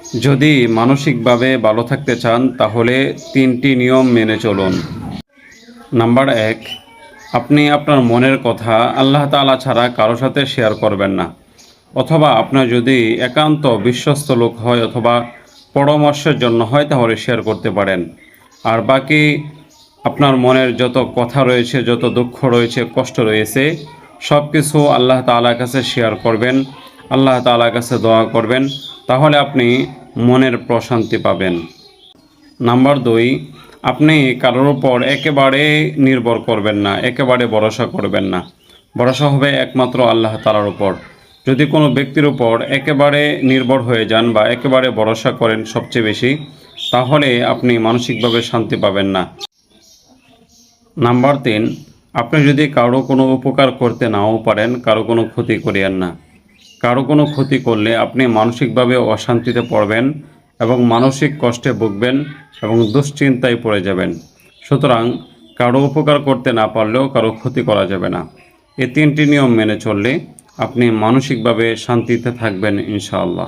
যদি মানসিকভাবে ভালো থাকতে চান তাহলে 3টি নিয়ম মেনে চলুন। নাম্বার 1, আপনি আপনার মনের কথা আল্লাহ তাআলা ছাড়া কারো সাথে শেয়ার করবেন না। অথবা আপনার যদি একান্ত বিশ্বস্ত লোক হয় অথবা পরামর্শের জন্য হয় তাহলে শেয়ার করতে পারেন। আর বাকি আপনার মনের যত কথা রয়েছে, যত দুঃখ রয়েছে, কষ্ট রয়েছে, সব কিছু আল্লাহ তাআলার কাছে শেয়ার করবেন, আল্লাহ তাআলার কাছে দোয়া করবেন, তাহলে আপনি মনের প্রশান্তি পাবেন। নাম্বার 2, আপনি কারোর উপর একেবারে নির্ভর করবেন না, একেবারে ভরসা করবেন না। ভরসা হবে একমাত্র আল্লাহ তাআলার উপর। যদি কোনো ব্যক্তির উপর একেবারে নির্ভর হয়ে যান বা একেবারে ভরসা করেন সবচেয়ে বেশি, তাহলে আপনি মানসিকভাবে শান্তি পাবেন না। নাম্বার 3, আপনি যদি কারো কোনো উপকার করতে নাও পারেন, কারো কোনো ক্ষতি করিয়েন না। কারো কোনো ক্ষতি করলে আপনি মানসিকভাবে অশান্তিতে পড়বেন এবং মানসিক কষ্টে ভুগবেন এবং দুশ্চিন্তায় পড়ে যাবেন। সুতরাং কারো উপকার করতে না পারলেও কারো ক্ষতি করা যাবে না। এই 3টি নিয়ম মেনে চললে আপনি মানসিকভাবে শান্তিতে থাকবেন ইনশাআল্লাহ।